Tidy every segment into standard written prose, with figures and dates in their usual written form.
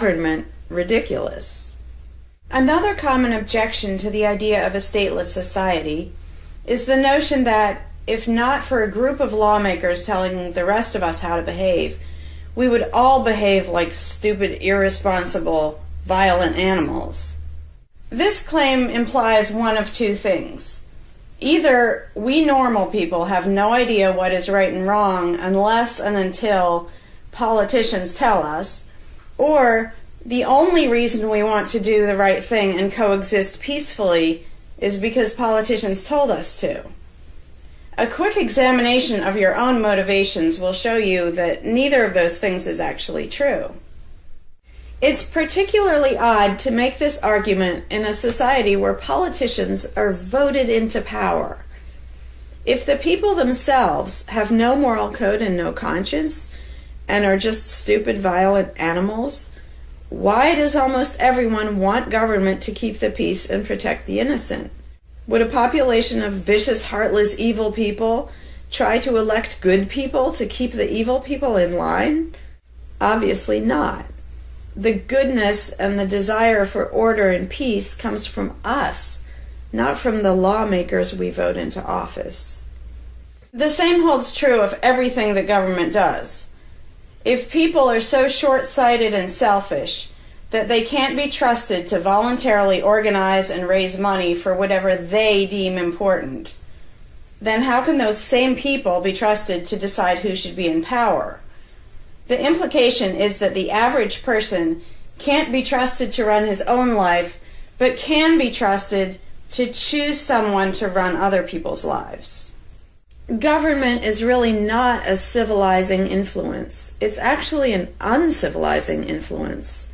government ridiculous. Another common objection to the idea of a stateless society is the notion that, if not for a group of lawmakers telling the rest of us how to behave, we would all behave like stupid, irresponsible, violent animals. This claim implies one of two things. Either we normal people have no idea what is right and wrong unless and until politicians tell us, or the only reason we want to do the right thing and coexist peacefully is because politicians told us to. A quick examination of your own motivations will show you that neither of those things is actually true. It's particularly odd to make this argument in a society where politicians are voted into power. If the people themselves have no moral code and no conscience, and are just stupid, violent animals, why does almost everyone want government to keep the peace and protect the innocent? Would a population of vicious, heartless, evil people try to elect good people to keep the evil people in line? Obviously not. The goodness and the desire for order and peace comes from us, not from the lawmakers we vote into office. The same holds true of everything that government does. If people are so short-sighted and selfish that they can't be trusted to voluntarily organize and raise money for whatever they deem important, then how can those same people be trusted to decide who should be in power? The implication is that the average person can't be trusted to run his own life, but can be trusted to choose someone to run other people's lives. Government is really not a civilizing influence. It's actually an uncivilizing influence.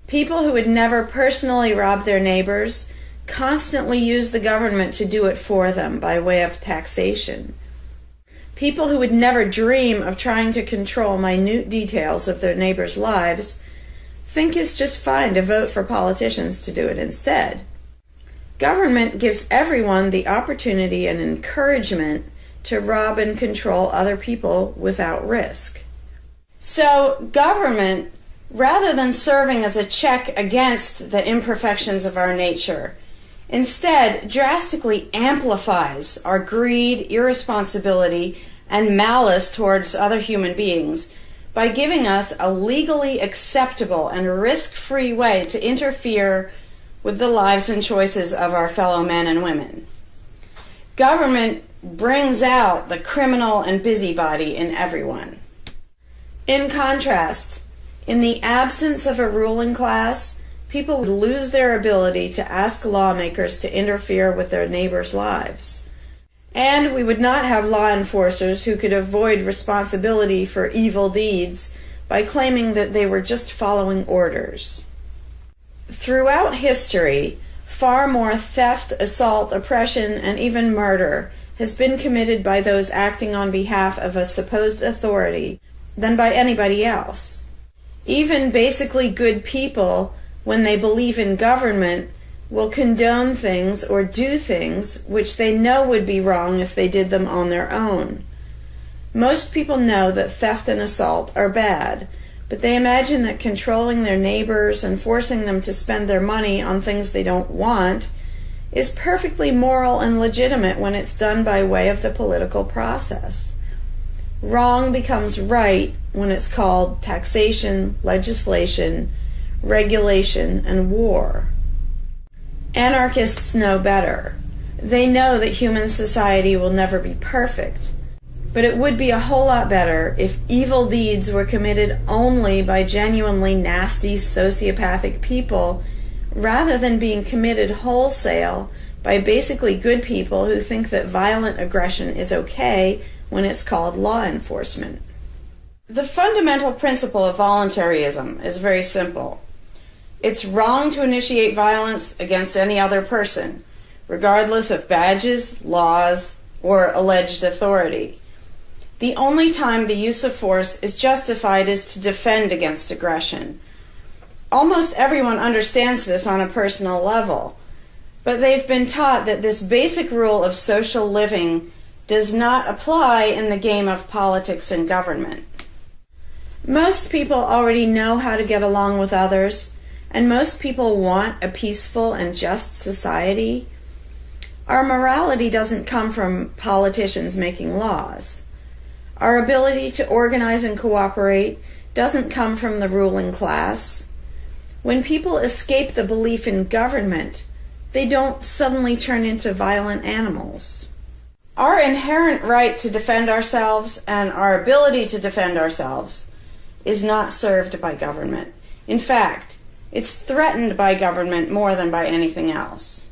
People who would never personally rob their neighbors constantly use the government to do it for them by way of taxation. People who would never dream of trying to control minute details of their neighbors' lives think it's just fine to vote for politicians to do it instead. Government gives everyone the opportunity and encouragement to rob and control other people without risk. So government, rather than serving as a check against the imperfections of our nature, instead drastically amplifies our greed, irresponsibility, and malice towards other human beings by giving us a legally acceptable and risk-free way to interfere with the lives and choices of our fellow men and women. Government brings out the criminal and busybody in everyone. In contrast, in the absence of a ruling class, people would lose their ability to ask lawmakers to interfere with their neighbors' lives. And we would not have law enforcers who could avoid responsibility for evil deeds by claiming that they were just following orders. Throughout history, far more theft, assault, oppression, and even murder has been committed by those acting on behalf of a supposed authority than by anybody else. Even basically good people, when they believe in government, will condone things or do things which they know would be wrong if they did them on their own. Most people know that theft and assault are bad, but they imagine that controlling their neighbors and forcing them to spend their money on things they don't want is perfectly moral and legitimate when it's done by way of the political process. Wrong becomes right when it's called taxation, legislation, regulation, and war. Anarchists know better. They know that human society will never be perfect, but it would be a whole lot better if evil deeds were committed only by genuinely nasty, sociopathic people rather than being committed wholesale by basically good people who think that violent aggression is okay when it's called law enforcement. The fundamental principle of voluntarism is very simple. It's wrong to initiate violence against any other person, regardless of badges, laws, or alleged authority. The only time the use of force is justified is to defend against aggression. Almost everyone understands this on a personal level, but they've been taught that this basic rule of social living does not apply in the game of politics and government. Most people already know how to get along with others, and most people want a peaceful and just society. Our morality doesn't come from politicians making laws. Our ability to organize and cooperate doesn't come from the ruling class. When people escape the belief in government, they don't suddenly turn into violent animals. Our inherent right to defend ourselves and our ability to defend ourselves is not served by government. In fact, it's threatened by government more than by anything else.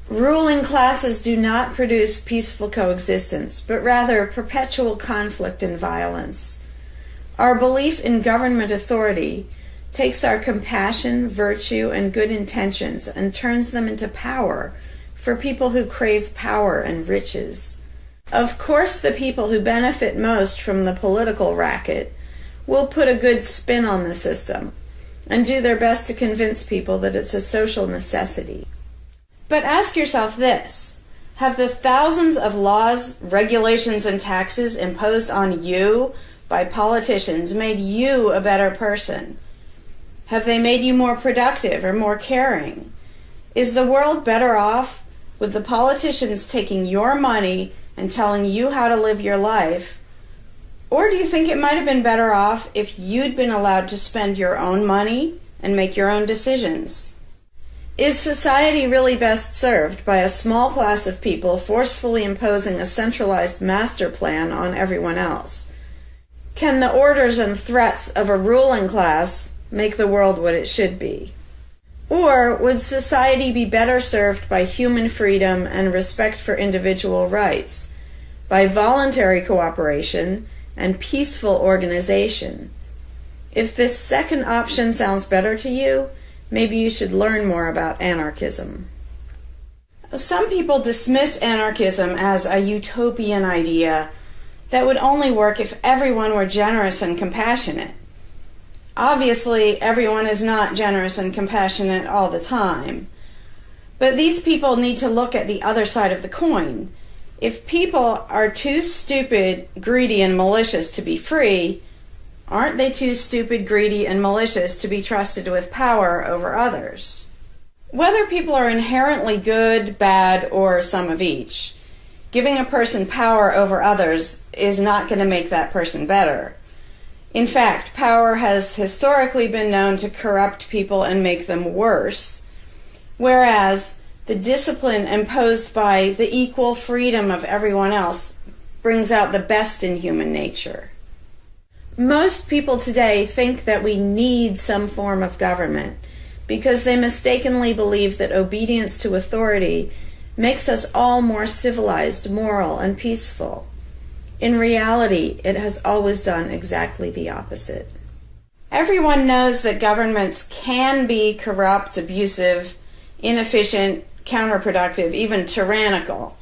Ruling classes do not produce peaceful coexistence, but rather perpetual conflict and violence. Our belief in government authority takes our compassion, virtue, and good intentions and turns them into power for people who crave power and riches. Of course, the people who benefit most from the political racket will put a good spin on the system and do their best to convince people that it's a social necessity. But ask yourself this: have the thousands of laws, regulations, and taxes imposed on you by politicians made you a better person? Have they made you more productive or more caring? Is the world better off with the politicians taking your money and telling you how to live your life? Or do you think it might have been better off if you'd been allowed to spend your own money and make your own decisions? Is society really best served by a small class of people forcefully imposing a centralized master plan on everyone else? Can the orders and threats of a ruling class make the world what it should be? Or would society be better served by human freedom and respect for individual rights, by voluntary cooperation and peaceful organization? If this second option sounds better to you, maybe you should learn more about anarchism. Some people dismiss anarchism as a utopian idea that would only work if everyone were generous and compassionate. Obviously, everyone is not generous and compassionate all the time. But these people need to look at the other side of the coin. If people are too stupid, greedy, and malicious to be free, aren't they too stupid, greedy, and malicious to be trusted with power over others? Whether people are inherently good, bad, or some of each, giving a person power over others is not going to make that person better. In fact, power has historically been known to corrupt people and make them worse, whereas the discipline imposed by the equal freedom of everyone else brings out the best in human nature. Most people today think that we need some form of government because they mistakenly believe that obedience to authority makes us all more civilized, moral, and peaceful. In reality, it has always done exactly the opposite. Everyone knows that governments can be corrupt, abusive, inefficient, counterproductive, even tyrannical.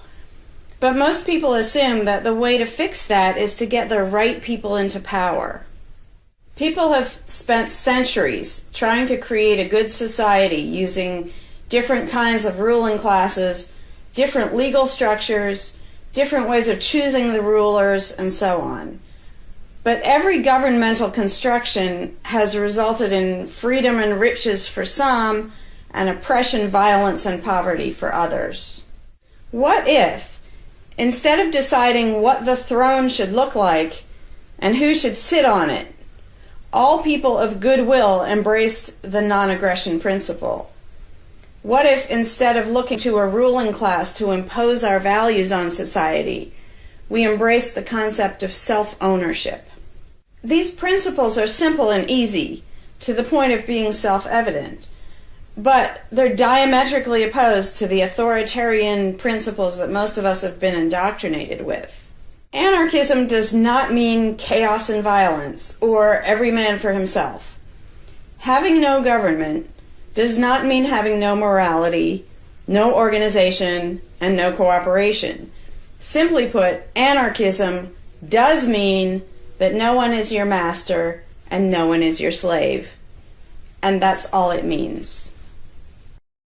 But most people assume that the way to fix that is to get the right people into power. People have spent centuries trying to create a good society using different kinds of ruling classes, different legal structures, different ways of choosing the rulers, and so on. But every governmental construction has resulted in freedom and riches for some, and oppression, violence, and poverty for others. What if, instead of deciding what the throne should look like and who should sit on it, all people of goodwill embraced the non-aggression principle? What if, instead of looking to a ruling class to impose our values on society, we embrace the concept of self-ownership? These principles are simple and easy, to the point of being self-evident, but they're diametrically opposed to the authoritarian principles that most of us have been indoctrinated with. Anarchism does not mean chaos and violence, or every man for himself. Having no government does not mean having no morality, no organization, and no cooperation. Simply put, anarchism does mean that no one is your master and no one is your slave. And that's all it means.